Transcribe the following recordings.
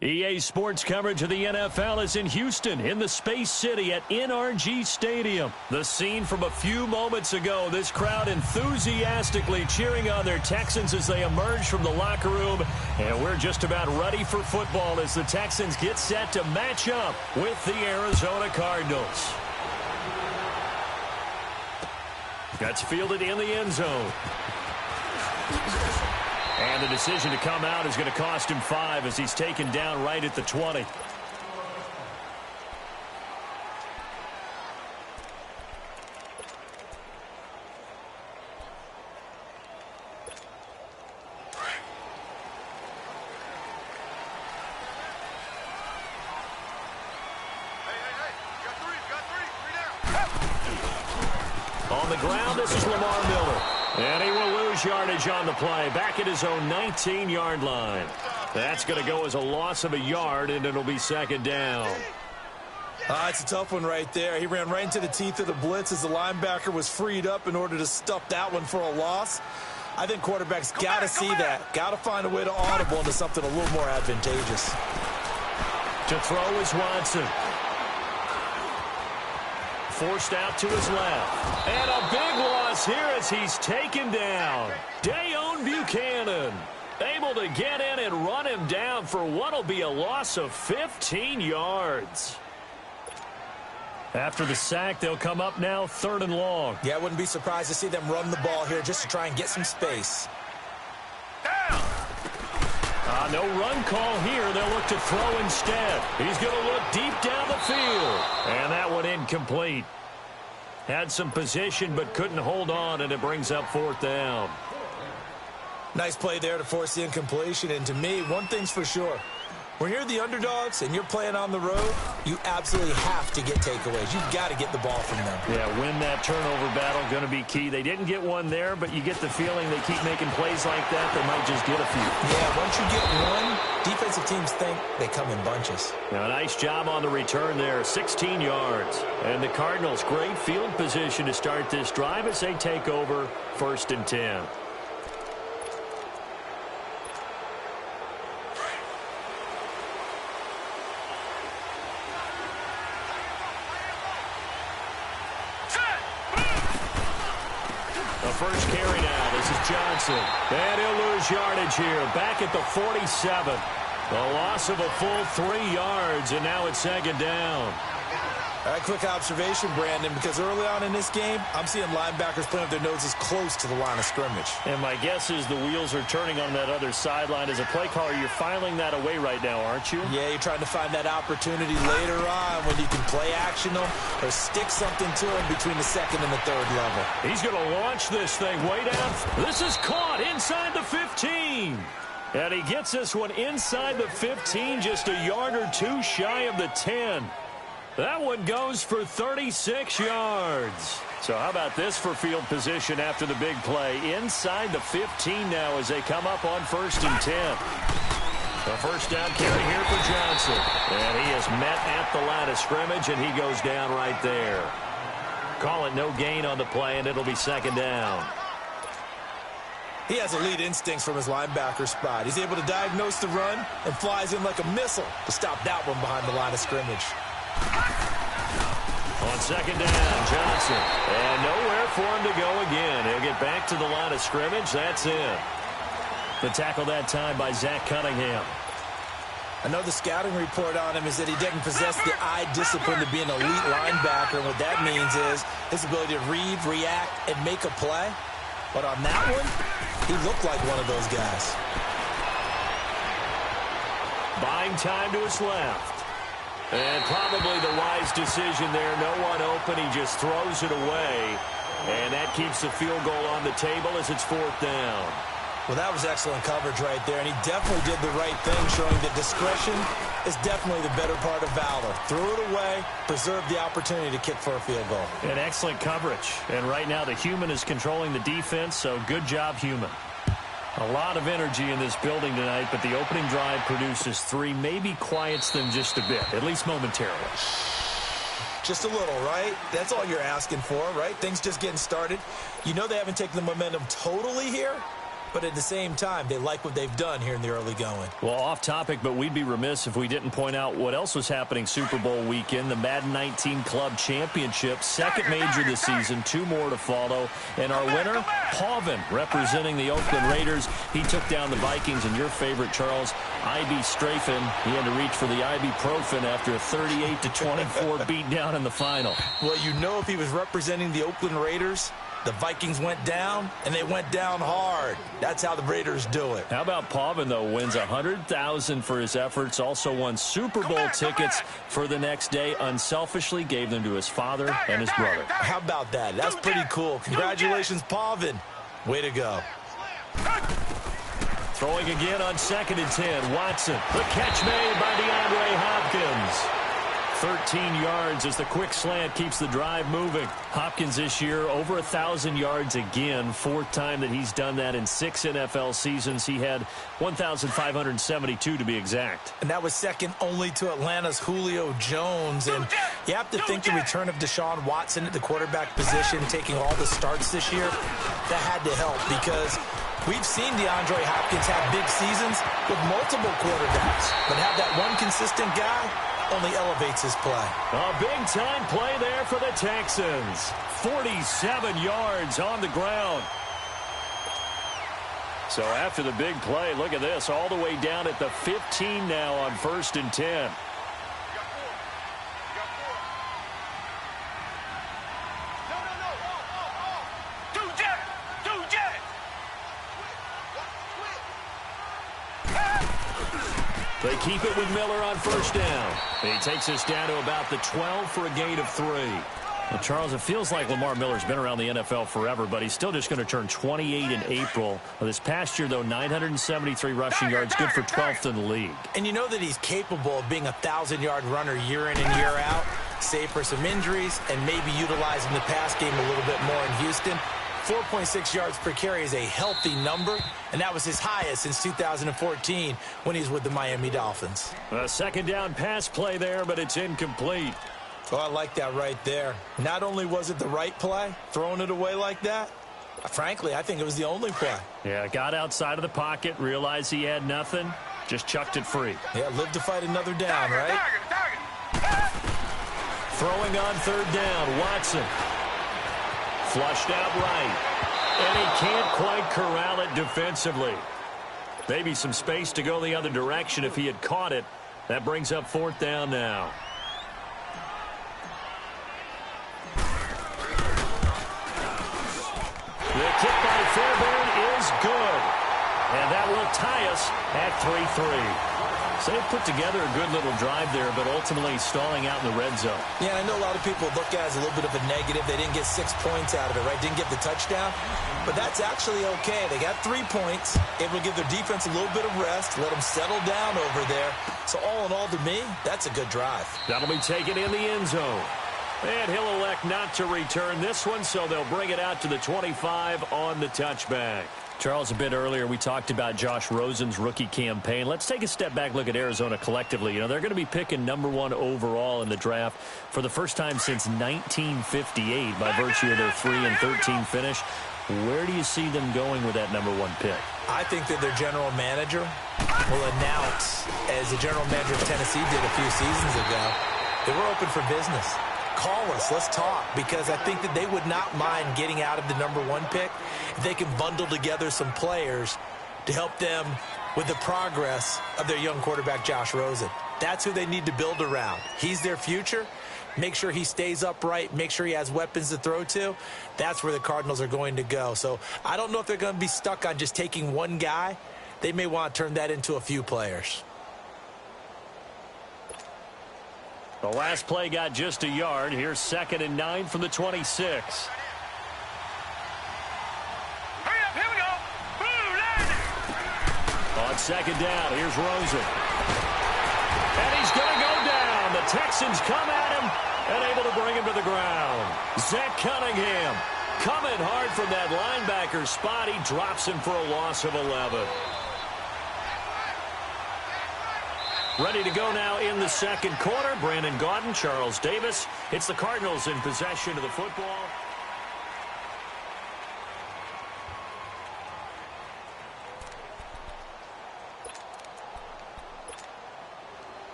EA Sports coverage of the NFL is in Houston in the Space City at NRG Stadium. The scene from a few moments ago, this crowd enthusiastically cheering on their Texans as they emerge from the locker room. And we're just about ready for football as the Texans get set to match up with the Arizona Cardinals. That's fielded in the end zone. And the decision to come out is going to cost him 5 as he's taken down right at the 20. On the ground, this is Lamar Miller. And he will lose yardage on the play, back at his own 19-yard line. That's going to go as a loss of a yard, and it'll be second down. It's a tough one right there. He ran right into the teeth of the blitz as the linebacker was freed up in order to stuff that one for a loss. I think quarterbacks got to see that. Got to find a way to audible into something a little more advantageous. To throw is Watson. Forced out to his left. And a big loss here as he's taken down. Dayon Buchanan able to get in and run him down for what will be a loss of 15 yards. After the sack, they'll come up now 3rd and long. Yeah, I wouldn't be surprised to see them run the ball here just to try and get some space. No run call here. They'll look to throw instead. He's going to look deep down the field. And that one incomplete. Had some position but couldn't hold on, and it brings up 4th down. Nice play there to force the incompletion. And to me, one thing's for sure. When you're the underdogs and you're playing on the road, you absolutely have to get takeaways. You've got to get the ball from them. Yeah, win that turnover battle, going to be key. They didn't get one there, but you get the feeling they keep making plays like that, they might just get a few. Yeah, once you get one, defensive teams think they come in bunches. Now, a nice job on the return there, 16 yards. And the Cardinals, great field position to start this drive as they take over 1st and 10. First carry now. This is Johnson. And he'll lose yardage here. Back at the 47. A loss of a full 3 yards, and now it's 2nd down. All right, quick observation, Brandon, because early on in this game, I'm seeing linebackers playing with their noses close to the line of scrimmage. And my guess is the wheels are turning on that other sideline. As a play caller, you're filing that away right now, aren't you? Yeah, you're trying to find that opportunity later on when you can play action them or stick something to them between the 2nd and the 3rd level. He's going to launch this thing way down. This is caught inside the 15. And he gets this one inside the 15, just a yard or 2 shy of the 10. That one goes for 36 yards. So how about this for field position after the big play? Inside the 15 now as they come up on 1st and 10. A first down carry here for Johnson. And he is met at the line of scrimmage, and he goes down right there. Call it no gain on the play, and it'll be 2nd down. He has elite instincts from his linebacker spot. He's able to diagnose the run and flies in like a missile to stop that one behind the line of scrimmage. On 2nd down, Johnson. And nowhere for him to go again. He'll get back to the line of scrimmage. That's it. The tackle that time by Zach Cunningham. I know the scouting report on him is that he doesn't possess the eye discipline to be an elite linebacker. And what that means is his ability to read, react, and make a play. But on that one, he looked like one of those guys. Buying time to his left. And probably the wise decision there. No one open. He just throws it away. And that keeps the field goal on the table as it's 4th down. Well, that was excellent coverage right there. And he definitely did the right thing, showing that discretion is definitely the better part of valor. Threw it away, preserved the opportunity to kick for a field goal. And excellent coverage. And right now the human is controlling the defense, so good job, human. A lot of energy in this building tonight, but the opening drive produces 3, maybe quiets them just a bit, at least momentarily. Just a little, right? That's all you're asking for, right? Things just getting started. You know they haven't taken the momentum totally here, But at the same time, they like what they've done here in the early going. Well, off topic, but we'd be remiss if we didn't point out what else was happening Super Bowl weekend. The Madden 19 Club Championship, second major this season, 2 more to follow. And our winner, Pauvin, representing the Oakland Raiders. He took down the Vikings, and your favorite, Charles, IB Strafen. He had to reach for the ibuprofen after a 38-24 beatdown in the final. Well, you know, if he was representing the Oakland Raiders, the Vikings went down, and they went down hard. That's how the Raiders do it. How about Pauvin, though? Wins $100,000 for his efforts. Also won Super Bowl tickets for the next day. Unselfishly gave them to his father and his brother. How about that? That's pretty cool. Congratulations, Pauvin. Way to go. Throwing again on 2nd and 10. Watson. The catch made by DeAndre Hopkins. 13 yards as the quick slant keeps the drive moving. Hopkins this year over 1,000 yards again. 4th time that he's done that in 6 NFL seasons. He had 1,572 to be exact. And that was second only to Atlanta's Julio Jones. And you have to think the return of Deshaun Watson at the quarterback position, taking all the starts this year, that had to help because we've seen DeAndre Hopkins have big seasons with multiple quarterbacks. But have that one consistent guy only elevates his play. A big-time play there for the Texans. 47 yards on the ground. So after the big play, look at this, all the way down at the 15 now on 1st and 10. They keep it with Miller on 1st down. He takes us down to about the 12 for a gain of 3. Well, Charles, it feels like Lamar Miller's been around the NFL forever, but he's still just going to turn 28 in April. Well, this past year, though, 973 rushing yards, good for 12th in the league. And you know that he's capable of being a 1,000-yard runner year in and year out, save for some injuries, and maybe utilizing the pass game a little bit more in Houston. 4.6 yards per carry is a healthy number, and that was his highest since 2014 when he was with the Miami Dolphins. A 2nd down pass play there, but it's incomplete. Oh, I like that right there. Not only was it the right play, throwing it away like that, frankly, I think it was the only play. Yeah, got outside of the pocket, realized he had nothing, just chucked it free. Yeah, live to fight another down, right? Throwing on 3rd down, Watson. Flushed out right. And he can't quite corral it defensively. Maybe some space to go the other direction if he had caught it. That brings up 4th down now. The kick by Fairbairn is good. And that will tie us at 3-3. So they put together a good little drive there, but ultimately stalling out in the red zone. Yeah, I know a lot of people look at it as a little bit of a negative. They didn't get 6 points out of it, right? Didn't get the touchdown. But that's actually okay. They got 3 points, able to give their defense a little bit of rest, let them settle down over there. So all in all, to me, that's a good drive. That'll be taken in the end zone. And he'll elect not to return this one, so they'll bring it out to the 25 on the touchback. Charles, a bit earlier, we talked about Josh Rosen's rookie campaign. Let's take a step back, look at Arizona collectively. You know, they're going to be picking #1 overall in the draft for the first time since 1958 by virtue of their 3-13 finish. Where do you see them going with that #1 pick? I think that their general manager will announce, as the general manager of Tennessee did a few seasons ago, that we're open for business. Call us. Let's talk, because I think that they would not mind getting out of the #1 pick if they can bundle together some players to help them with the progress of their young quarterback, Josh Rosen. That's who they need to build around. He's their future. Make sure he stays upright. Make sure he has weapons to throw to. That's where the Cardinals are going to go. So I don't know if they're going to be stuck on just taking one guy. They may want to turn that into a few players. The last play got just a yard. Here's 2nd and 9 from the 26. Hurry up, here we go. On 2nd down, here's Rosen. And he's going to go down. The Texans come at him and able to bring him to the ground. Zach Cunningham coming hard from that linebacker spot. He drops him for a loss of 11. Ready to go now in the 2nd quarter. Brandon Gaudin, Charles Davis. It's the Cardinals in possession of the football.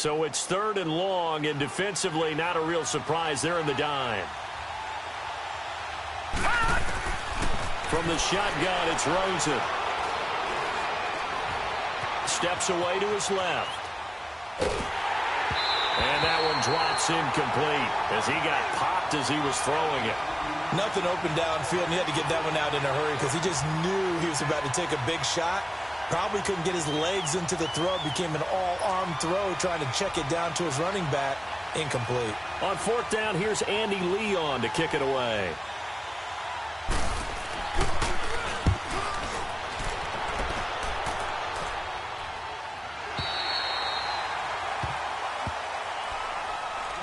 So it's 3rd and long, and defensively not a real surprise. They're in the dime. From the shotgun, it's Rosen. Steps away to his left. And that one drops incomplete as he got popped as he was throwing it. Nothing open downfield, and he had to get that one out in a hurry because he just knew he was about to take a big shot. Probably couldn't get his legs into the throw. Became an all-arm throw trying to check it down to his running back. Incomplete. On 4th down, here's Andy Leon to kick it away.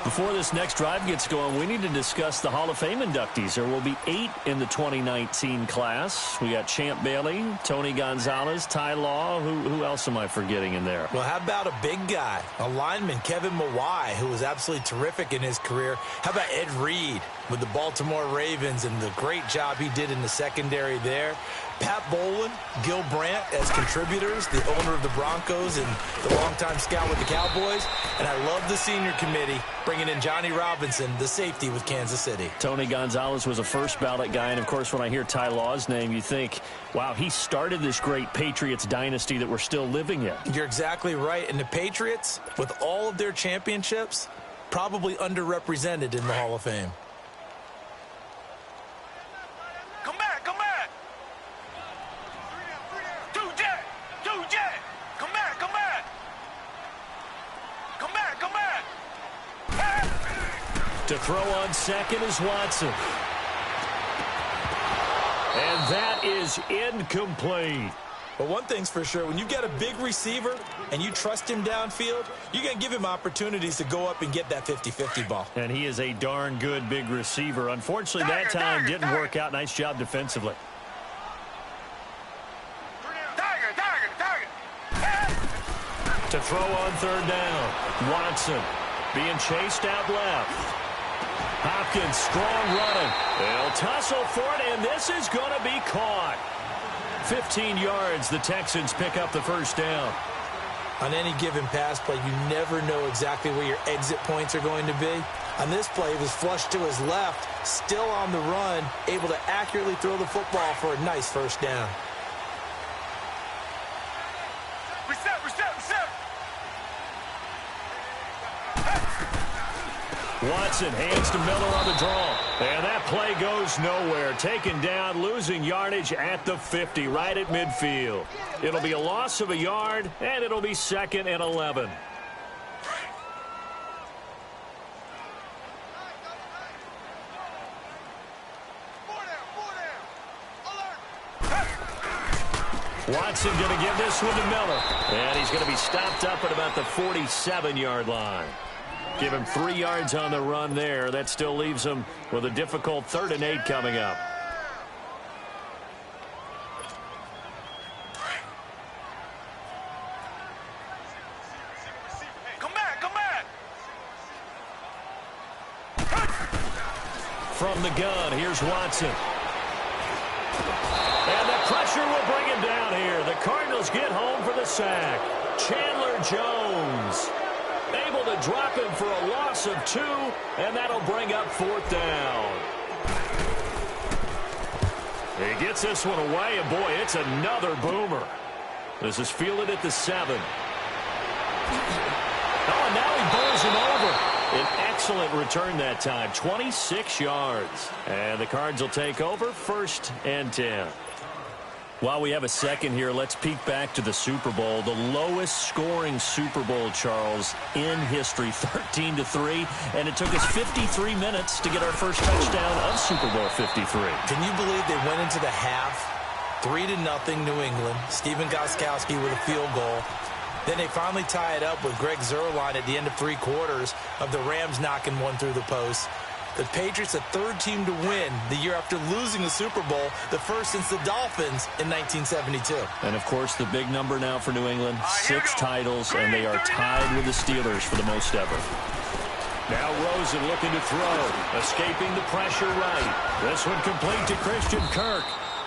Before this next drive gets going, we need to discuss the Hall of Fame inductees. There will be 8 in the 2019 class. We got Champ Bailey, Tony Gonzalez, Ty Law. Who else am I forgetting in there? Well, how about a big guy, a lineman, Kevin Mawai, who was absolutely terrific in his career. How about Ed Reed with the Baltimore Ravens and the great job he did in the secondary there? Pat Bowlen, Gil Brandt as contributors, the owner of the Broncos and the longtime scout with the Cowboys. And I love the senior committee bringing in Johnny Robinson, the safety with Kansas City. Tony Gonzalez was a first ballot guy. And, of course, when I hear Ty Law's name, you think, wow, he started this great Patriots dynasty that we're still living in. You're exactly right. And the Patriots, with all of their championships, probably underrepresented in the Hall of Fame. To throw on second is Watson. And that is incomplete. But one thing's for sure, when you get a big receiver and you trust him downfield, you're going to give him opportunities to go up and get that 50-50 ball. And he is a darn good big receiver. Unfortunately, that time didn't work out. Nice job defensively. To throw on 3rd down, Watson being chased out left. Hopkins, strong running. They'll tussle for it, and this is going to be caught. 15 yards, the Texans pick up the 1st down. On any given pass play, you never know exactly where your exit points are going to be. On this play, it was flushed to his left, still on the run, able to accurately throw the football for a nice 1st down. Watson hands to Miller on the draw. And that play goes nowhere. Taken down, losing yardage at the 50, right at midfield. It'll be a loss of a yard, and it'll be 2nd and 11. Watson going to give this one to Miller. And he's going to be stopped up at about the 47-yard line. Give him 3 yards on the run there. That still leaves him with a difficult 3rd and 8 coming up. Come back. From the gun, here's Watson. And the pressure will bring him down here. The Cardinals get home for the sack. Chandler Jones able to drop him for a loss of 2, and that'll bring up 4th down. He gets this one away, and boy, it's another boomer. This is fielded at the 7. Oh, and now he bowls him over. An excellent return that time, 26 yards. And the Cards will take over, 1st and 10. While we have a second here, let's peek back to the Super Bowl. The lowest scoring Super Bowl, Charles, in history, 13-3. And it took us 53 minutes to get our first touchdown of Super Bowl 53. Can you believe they went into the half, 3-0 New England, Stephen Gostkowski with a field goal. Then they finally tie it up with Greg Zuerlein at the end of 3 quarters of the Rams knocking one through the post. The Patriots, the 3rd team to win the year after losing the Super Bowl, the first since the Dolphins in 1972. And, of course, the big number now for New England, 6 titles, and they are tied with the Steelers for the most ever. Now Rosen looking to throw, escaping the pressure right. This one complete to Christian Kirk.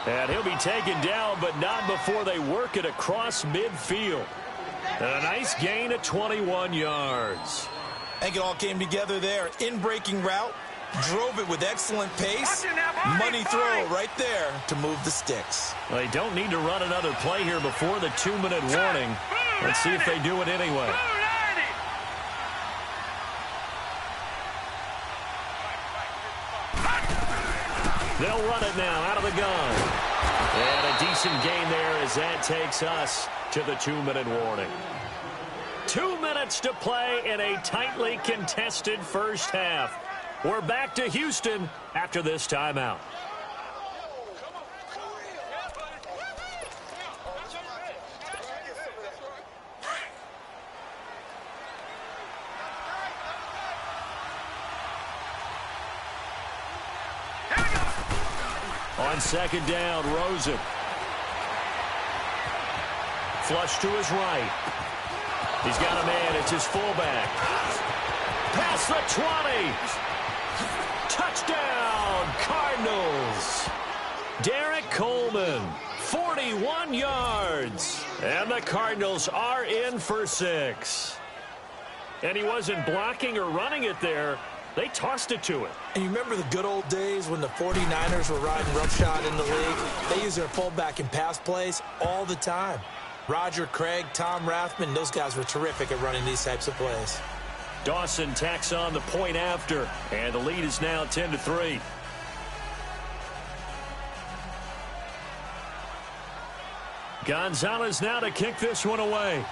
And he'll be taken down, but not before they work it across midfield. And a nice gain of 21 yards. I think it all came together there. In-breaking route, drove it with excellent pace. Money throw right there to move the sticks. They don't need to run another play here before the 2-minute warning. Let's see if they do it anyway. They'll run it now out of the gun. And a decent gain there as that takes us to the 2-minute warning. 2 minutes to play in a tightly contested first half. We're back to Houston after this timeout. On second down, Rosen. Flush to his right. He's got a man. It's his fullback. Past the 20. Touchdown, Cardinals. Derek Coleman, 41 yards. And the Cardinals are in for 6. And he wasn't blocking or running it there. They tossed it to him. And you remember the good old days when the 49ers were riding roughshod in the league? They used their fullback in pass plays all the time. Roger Craig, Tom Rathman, those guys were terrific at running these types of plays. Dawson tacks on the point after, and the lead is now 10-3. Gonzalez now to kick this one away.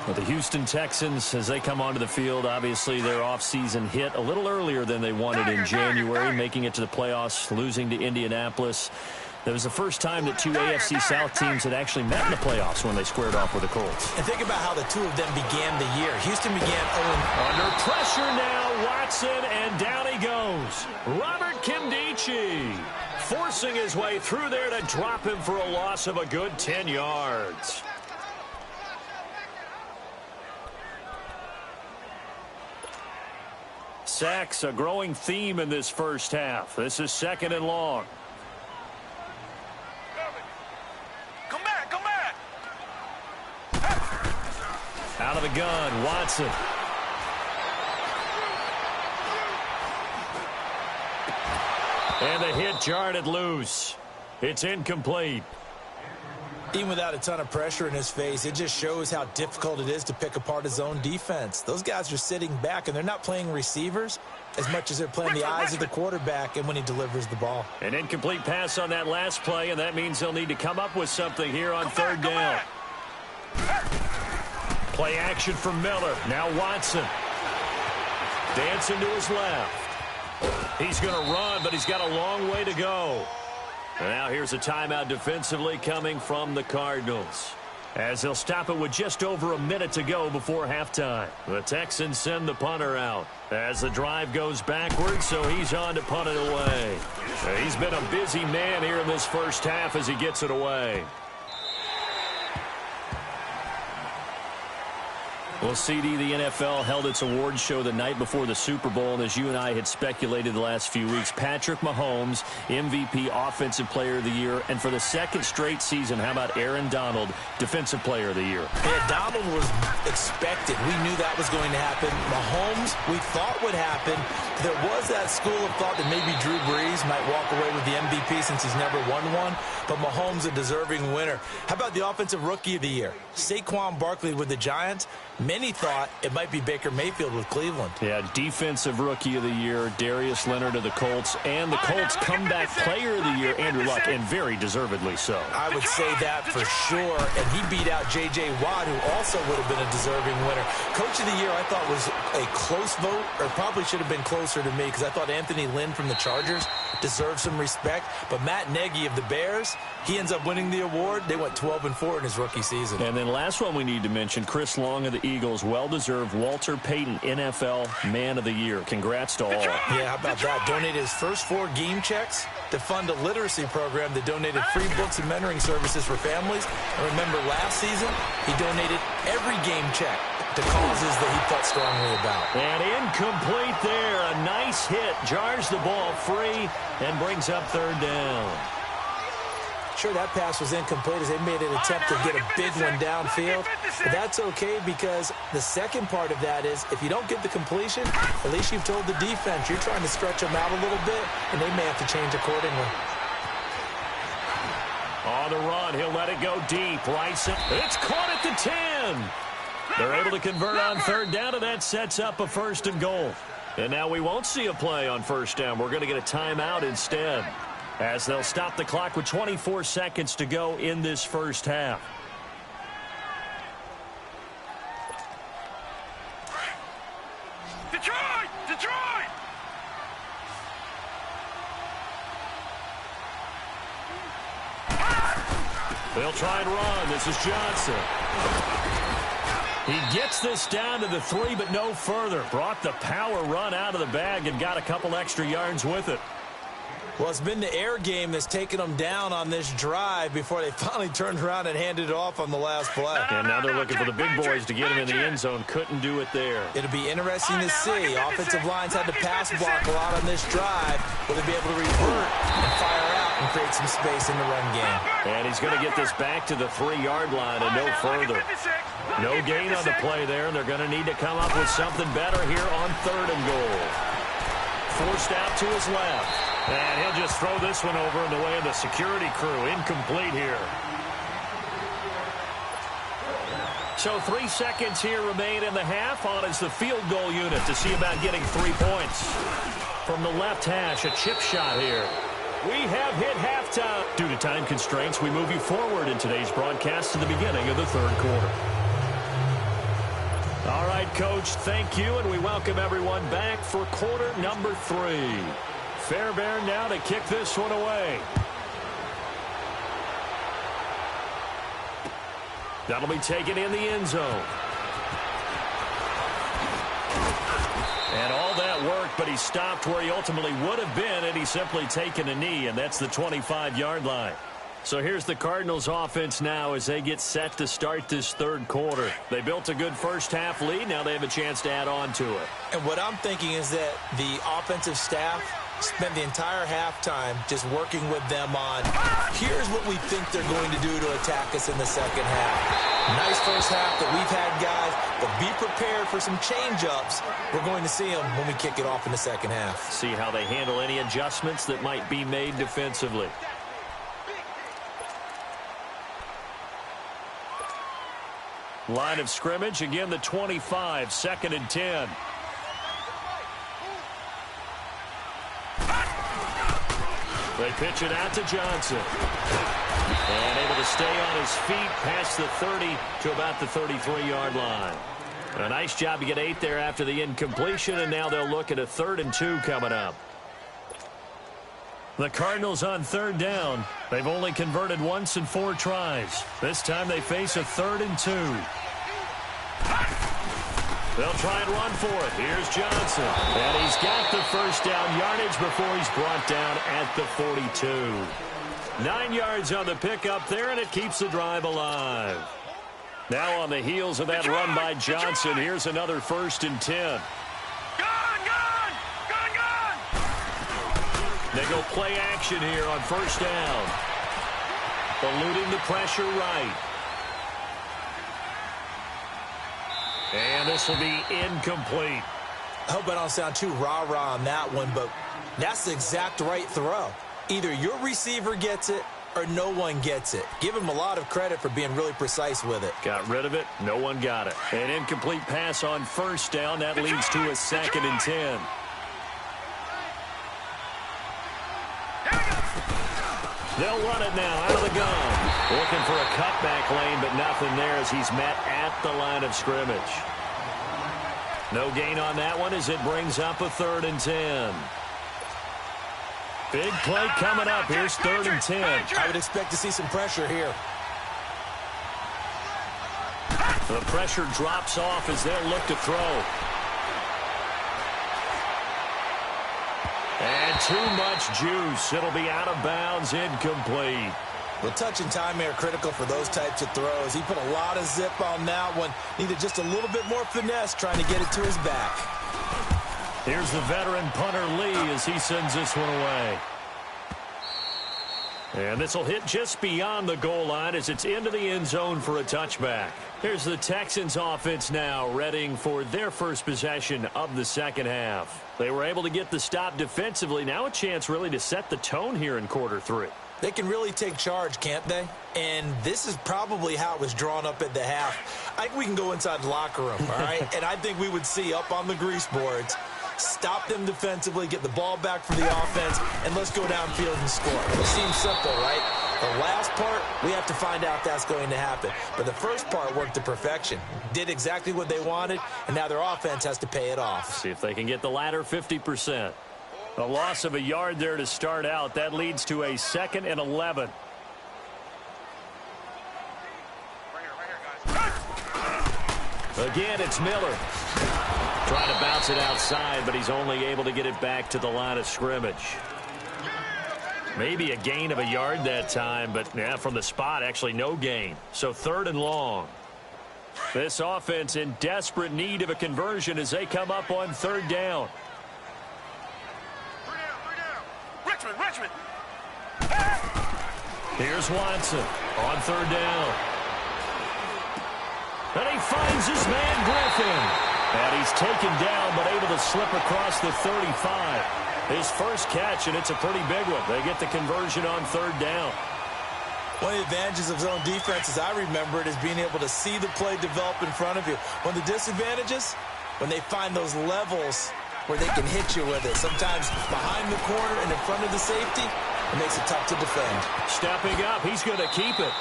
Well, the Houston Texans, as they come onto the field, obviously their offseason hit a little earlier than they wanted in January, making it to the playoffs, losing to Indianapolis. That was the first time that two AFC South teams had actually met in the playoffs when they squared off with the Colts. And think about how the two of them began the year. Houston began 0. Under pressure now, Watson, and down he goes. Robert Kimdichie forcing his way through there to drop him for a loss of a good 10 yards. Sacks, a growing theme in this first half. This is second and long. Come back, come back. Out of the gun, Watson. And the hit jarred it loose. It's incomplete. Even without a ton of pressure in his face, it just shows how difficult it is to pick apart his own defense. Those guys are sitting back, and they're not playing receivers as much as they're playing the eyes of the quarterback and when he delivers the ball. An incomplete pass on that last play, and that means they'll need to come up with something here on third down. Play action for Miller. Now Watson. Dancing to his left. He's going to run, but he's got a long way to go. And now here's a timeout defensively coming from the Cardinals, as they'll stop it with just over a minute to go before halftime. The Texans send the punter out as the drive goes backwards, so he's on to punt it away. He's been a busy man here in this first half as he gets it away. Well, CD, the NFL held its awards show the night before the Super Bowl, and as you and I had speculated the last few weeks, Patrick Mahomes, MVP, Offensive Player of the Year, and for the second straight season, how about Aaron Donald, Defensive Player of the Year? Yeah, Donald was expected. We knew that was going to happen. Mahomes, we thought would happen. There was that school of thought that maybe Drew Brees might walk away with the MVP since he's never won one, but Mahomes a deserving winner. How about the Offensive Rookie of the Year? Saquon Barkley with the Giants. Many thought it might be Baker Mayfield with Cleveland. Yeah, Defensive Rookie of the Year, Darius Leonard of the Colts, and the Colts Comeback Player of the Year, Andrew Luck, and very deservedly so. I would say that for sure, and he beat out J.J. Watt, who also would have been a deserving winner. Coach of the Year, I thought, was a close vote, or probably should have been closer to me, because I thought Anthony Lynn from the Chargers deserved some respect, but Matt Nagy of the Bears, he ends up winning the award. They went 12-4 in his rookie season. And then last one we need to mention, Chris Long of the Eagles, well-deserved Walter Payton NFL Man of the Year. Congrats to all. Yeah, how about that? Donated his first 4 game checks to fund a literacy program that donated free books and mentoring services for families. And remember, last season, he donated every game check to causes that he felt strongly about. And incomplete there. A nice hit. Jars the ball free and brings up third down. Sure, that pass was incomplete as they made an attempt to get a big one downfield. But that's okay because the second part of that is if you don't get the completion, at least you've told the defense you're trying to stretch them out a little bit, and they may have to change accordingly. On the run, he'll let it go deep. Rice, it's caught at the 10. They're able to convert on third down, and that sets up a first and goal. And now we won't see a play on first down. We're going to get a timeout instead, as they'll stop the clock with 24 seconds to go in this first half. Detroit! Detroit! They'll try and run. This is Johnson. He gets this down to the 3, but no further. Brought the power run out of the bag and got a couple extra yards with it. Well, it's been the air game that's taken them down on this drive before they finally turned around and handed it off on the last play. And now they're looking for the big boys to get him in the end zone. Couldn't do it there. It'll be interesting to see. Offensive lines had to pass block a lot on this drive. Will they be able to revert and fire out and create some space in the run game? And he's going to get this back to the 3-yard line and no further. No gain on the play there, and they're going to need to come up with something better here on third and goal. Forced out to his left. And he'll just throw this one over in the way of the security crew. Incomplete here. So 3 seconds here remain in the half. On is the field goal unit to see about getting 3 points. From the left hash, a chip shot here. We have hit halftime. Due to time constraints, we move you forward in today's broadcast to the beginning of the third quarter. All right, Coach, thank you, and we welcome everyone back for quarter number 3. Fairbairn now to kick this one away. That'll be taken in the end zone. And all that work, but he stopped where he ultimately would have been, and he's simply taken a knee, and that's the 25-yard line. So here's the Cardinals offense now as they get set to start this third quarter. They built a good first half lead. Now they have a chance to add on to it. And what I'm thinking is that the offensive staff spent the entire halftime just working with them on, here's what we think they're going to do to attack us in the second half. Nice first half that we've had, guys, but be prepared for some change-ups. We're going to see them when we kick it off in the second half. See how they handle any adjustments that might be made defensively. Line of scrimmage, again the 25, 2nd and 10. They pitch it out to Johnson. And able to stay on his feet past the 30 to about the 33-yard line. A nice job to get 8 there after the incompletion, and now they'll look at a 3rd and 2 coming up. The Cardinals on third down. They've only converted once in 4 tries. This time they face a 3rd and 2. They'll try and run for it. Here's Johnson. And he's got the first down yardage before he's brought down at the 42. 9 yards on the pickup there, and it keeps the drive alive. Now on the heels of that run by Johnson, here's another 1st and 10. They go play action here on first down. Eluding the pressure right. And this will be incomplete. I hope I don't sound too rah-rah on that one, but that's the exact right throw. Either your receiver gets it or no one gets it. Give him a lot of credit for being really precise with it. Got rid of it. No one got it. An incomplete pass on first down. That leads to a 2nd and 10. They'll run it now out of the gun. Looking for a cutback lane, but nothing there as he's met at the line of scrimmage. No gain on that one as it brings up a 3rd and 10. Big play coming up. Here's 3rd and 10. I would expect to see some pressure here. The pressure drops off as they'll look to throw. And too much juice. It'll be out of bounds, incomplete. Well, touch and timing are critical for those types of throws. He put a lot of zip on that one. Needed just a little bit more finesse trying to get it to his back. Here's the veteran punter Lee as he sends this one away. And this will hit just beyond the goal line as it's into the end zone for a touchback. Here's the Texans offense now readying for their first possession of the second half. They were able to get the stop defensively. Now a chance really to set the tone here in quarter three. They can really take charge, can't they? And this is probably how it was drawn up at the half. I think we can go inside the locker room, all right? And I think we would see up on the grease boards, stop them defensively, get the ball back for the offense, and let's go downfield and score. It seems simple, right? The last part, we have to find out if that's going to happen. But the first part worked to perfection. Did exactly what they wanted, and now their offense has to pay it off. See if they can get the latter 50%. A loss of a yard there to start out. That leads to a 2nd and 11. Again, it's Miller. Trying to bounce it outside, but he's only able to get it back to the line of scrimmage. Maybe a gain of a yard that time, but yeah, from the spot, actually no gain. So 3rd and long. This offense in desperate need of a conversion as they come up on 3rd down. Richmond. Here's Watson on 3rd down. And he finds his man Griffin. And he's taken down but able to slip across the 35. His first catch, and it's a pretty big one. They get the conversion on 3rd down. One of the advantages of zone defense, as I remember it, is being able to see the play develop in front of you. One of the disadvantages, when they find those levels where they can hit you with it. Sometimes behind the corner and in front of the safety, it makes it tough to defend. Stepping up, he's going to keep it.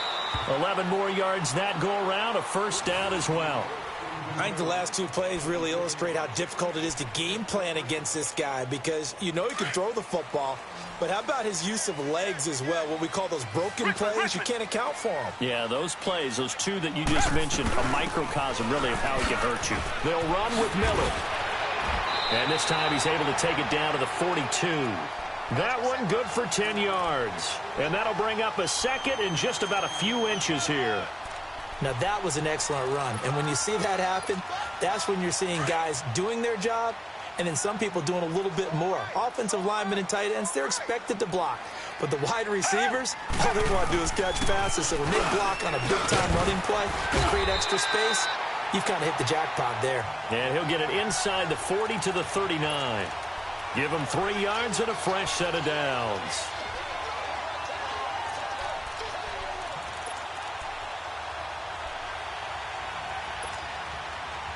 11 more yards that go around, a 1st down as well. I think the last 2 plays really illustrate how difficult it is to game plan against this guy because you know he can throw the football, but how about his use of legs as well? What we call those broken plays, you can't account for them. Yeah, those plays, those 2 that you just mentioned, a microcosm really of how he can hurt you. They'll run with Miller. And this time he's able to take it down to the 42. That one good for 10 yards. And that'll bring up a 2nd and just about a few inches here. Now that was an excellent run. And when you see that happen, that's when you're seeing guys doing their job and then some people doing a little bit more. Offensive linemen and tight ends, they're expected to block. But the wide receivers, all they want to do is catch passes. So when they block on a big-time running play and create extra space, you've kind of hit the jackpot there. And he'll get it inside the 40 to the 39. Give him 3 yards and a fresh set of downs.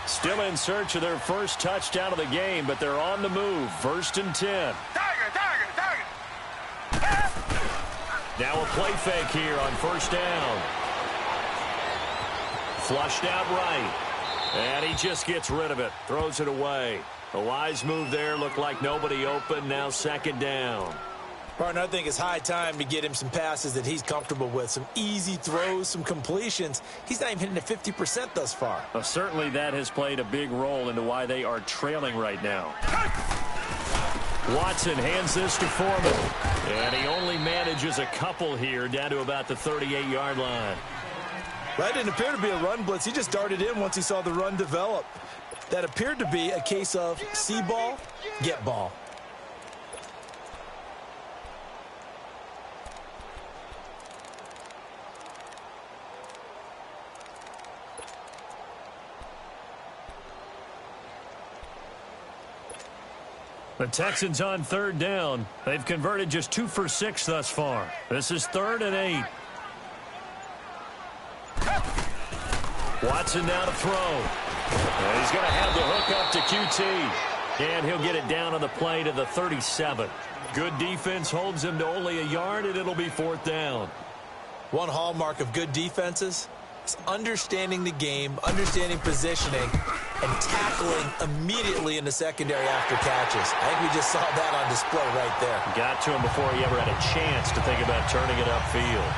Still in search of their first touchdown of the game, but they're on the move. 1st and 10. Target. Now a play fake here on 1st down. Flushed out right. And he just gets rid of it. Throws it away. A wise move there. Looked like nobody open. Now 2nd down. Partner, I think it's high time to get him some passes that he's comfortable with. Some easy throws, some completions. He's not even hitting at 50% thus far. Certainly that has played a big role into why they are trailing right now. Watson hands this to Foreman. And he only manages a couple here down to about the 38-yard line. That didn't appear to be a run blitz. He just darted in once he saw the run develop. That appeared to be a case of see ball, get ball. The Texans on 3rd down. They've converted just 2 for 6 thus far. This is 3rd and 8. Watson now to throw. And he's going to have the hook up to QT. And he'll get it down on the play to the 37. Good defense holds him to only a yard, and it'll be 4th down. One hallmark of good defenses is understanding the game, understanding positioning, and tackling immediately in the secondary after catches. I think we just saw that on display right there. Got to him before he ever had a chance to think about turning it upfield.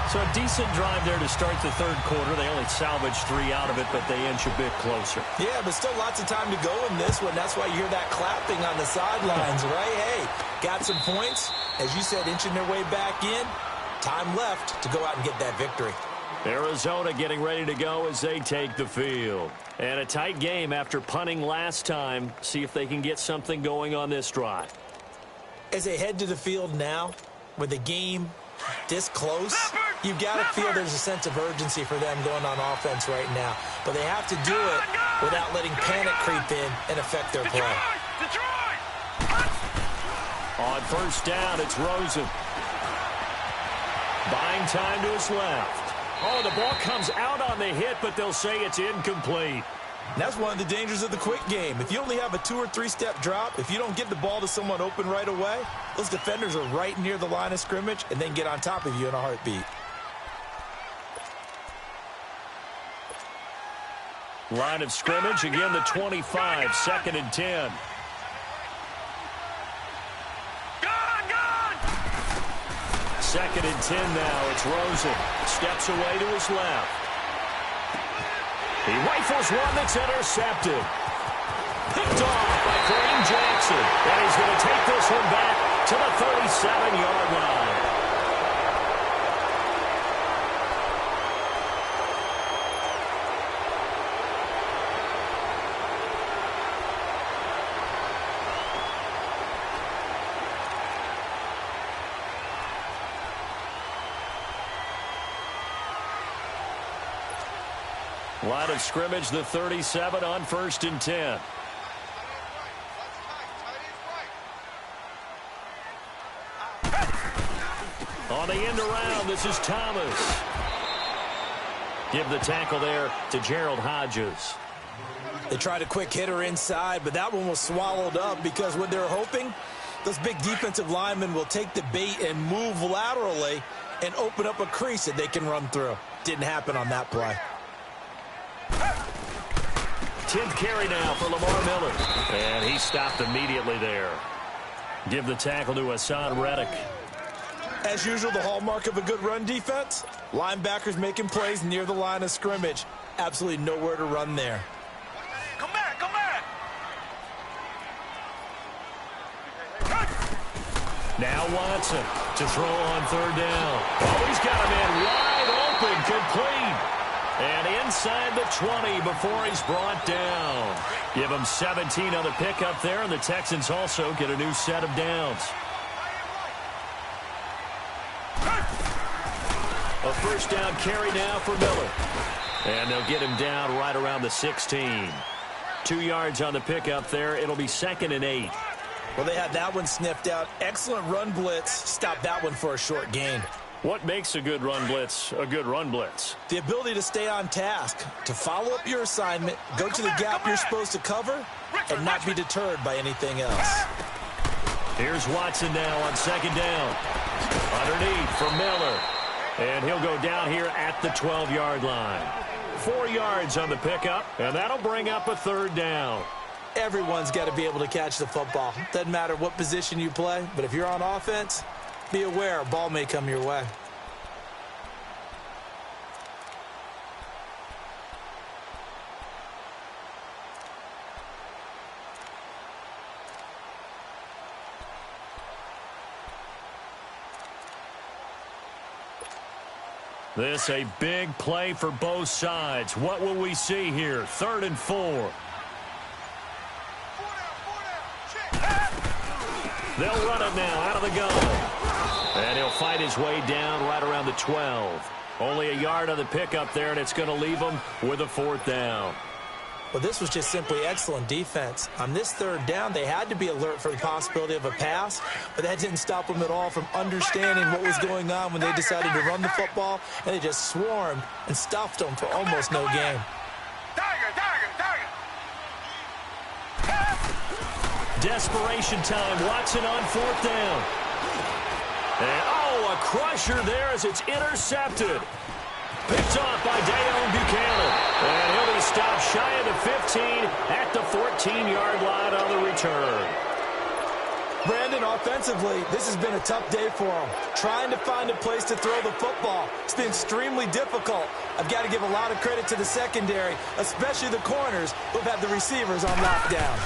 So a decent drive there to start the 3rd quarter. They only salvaged 3 out of it, but they inch a bit closer. Yeah, but still lots of time to go in this one. That's why you hear that clapping on the sidelines, right? Hey, got some points. As you said, inching their way back in. Time left to go out and get that victory. Arizona getting ready to go as they take the field. And a tight game after punting last time. See if they can get something going on this drive. As they head to the field now, with the game this close, you've got to feel there's a sense of urgency for them going on offense right now. But they have to do it without letting panic creep in and affect their play. On first down, it's Rosen. Buying time to his left. Oh, the ball comes out on the hit, but they'll say it's incomplete. And that's one of the dangers of the quick game. If you only have a 2- or 3-step drop, if you don't get the ball to someone open right away, those defenders are right near the line of scrimmage and then get on top of you in a heartbeat. Line of scrimmage, again the 25, 2nd and 10. Second and 10 now. It's Rosen. Steps away to his left. He rifles one that's intercepted. Picked off by Kareem Jackson. And he's going to take this one back to the 37-yard line. Line of scrimmage, the 37 on 1st and 10. On the end around, this is Thomas. Give the tackle there to Gerald Hodges. They tried a quick hitter inside, but that one was swallowed up because what they're hoping, those big defensive linemen will take the bait and move laterally and open up a crease that they can run through. Didn't happen on that play. 10th carry now for Lamar Miller. And he stopped immediately there. Give the tackle to Hassan Reddick. As usual, the hallmark of a good run defense, linebackers making plays near the line of scrimmage. Absolutely nowhere to run there. Come back, come back. Now Watson to throw on 3rd down. Oh, he's got a man wide open, complete. And inside the 20 before he's brought down. Give him 17 on the pickup there, and the Texans also get a new set of downs. A first down carry now for Miller. And they'll get him down right around the 16. 2 yards on the pickup there. It'll be 2nd and 8. Well, they had that one sniffed out. Excellent run blitz. Stop that one for a short gain. What makes a good run blitz a good run blitz? The ability to stay on task, to follow up your assignment, go to the gap you're supposed to cover, and not be deterred by anything else. Here's Watson now on 2nd down. Underneath for Miller. And he'll go down here at the 12-yard line. 4 yards on the pickup, and that'll bring up a 3rd down. Everyone's got to be able to catch the football. Doesn't matter what position you play, but if you're on offense, be aware a ball may come your way. This a big play for both sides. What will we see here? 3rd and 4. They'll run it now out of the gun. And he'll fight his way down right around the 12. Only a yard on the pickup there, and it's going to leave him with a 4th down. Well, this was just simply excellent defense. On this 3rd down, they had to be alert for the possibility of a pass, but that didn't stop them at all from understanding what was going on when they decided to run the football, and they just swarmed and stuffed them for almost no gain. Desperation time. Watson on 4th down. And, oh, a crusher there as it's intercepted. Picked off by Dayon Buchanan. And he'll be stopped shy of the 15 at the 14-yard line on the return. Brandon, offensively, this has been a tough day for him. Trying to find a place to throw the football. It's been extremely difficult. I've got to give a lot of credit to the secondary, especially the corners who've had the receivers on lockdown.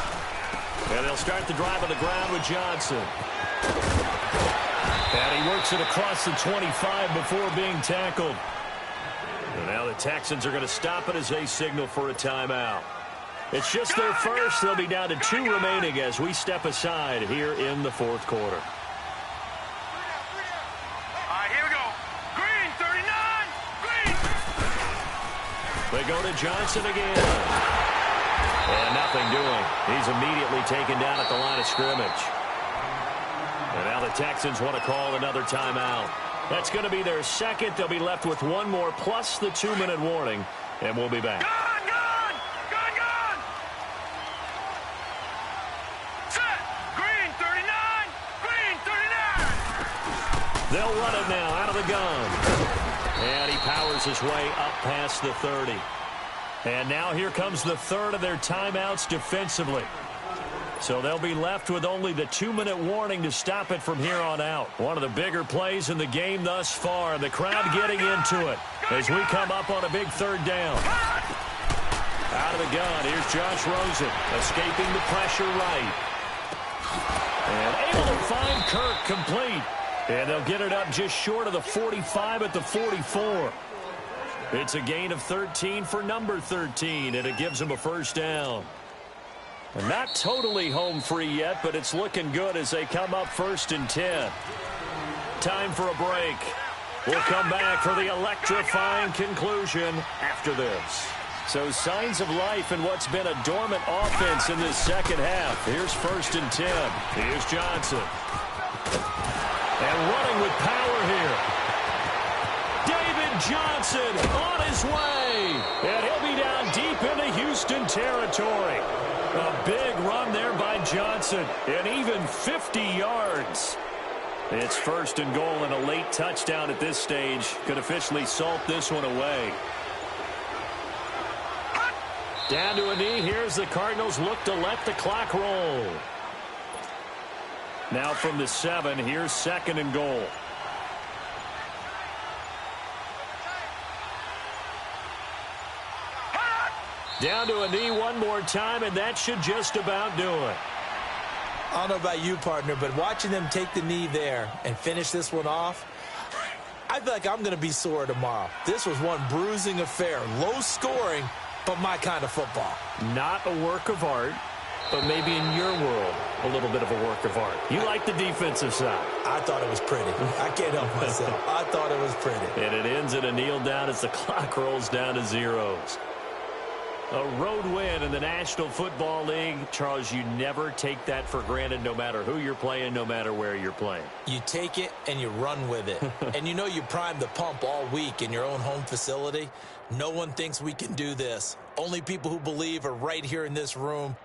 And they'll start the drive on the ground with Johnson. And he works it across the 25 before being tackled. And now the Texans are going to stop it as they signal for a timeout. It's just their first. They'll be down to 2 remaining as we step aside here in the fourth quarter. All right, here we go. Green, 39. Green. They go to Johnson again. And nothing doing. He's immediately taken down at the line of scrimmage. And now the Texans want to call another timeout. That's going to be their second. They'll be left with 1 more plus the 2-minute warning. And we'll be back. Gone, gone. Gone, gone. Set. Green, 39. Green, 39. They'll run it now out of the gun. And he powers his way up past the 30. And now here comes the third of their timeouts defensively. So they'll be left with only the 2-minute warning to stop it from here on out. One of the bigger plays in the game thus far. The crowd getting into it as we come up on a big third down. Out of the gun, here's Josh Rosen escaping the pressure right. And able to find Kirk complete. And they'll get it up just short of the 45 at the 44. It's a gain of 13 for number 13, and it gives them a first down. And not totally home free yet, but it's looking good as they come up 1st and 10. Time for a break. We'll come back for the electrifying conclusion after this. So signs of life in what's been a dormant offense in this second half. Here's 1st and 10. Here's Johnson. And running with power here. David Johnson on his way. And he'll be down deep into Houston territory. A big run there by Johnson, and even 50 yards. It's 1st and goal, and a late touchdown at this stage could officially salt this one away. Down to a knee. Here's the Cardinals look to let the clock roll. Now from the 7, here's 2nd and goal. Down to a knee one more time, and that should just about do it. I don't know about you, partner, but watching them take the knee there and finish this one off, I feel like I'm going to be sore tomorrow. This was one bruising affair. Low scoring, but my kind of football. Not a work of art, but maybe in your world, a little bit of a work of art. You like the defensive side. I thought it was pretty. I can't help myself. I thought it was pretty. And it ends in a kneel down as the clock rolls down to zeros. A road win in the National Football League. Charles, you never take that for granted no matter who you're playing, no matter where you're playing. You take it and you run with it. And you know you primed the pump all week in your own home facility. No one thinks we can do this. Only people who believe are right here in this room.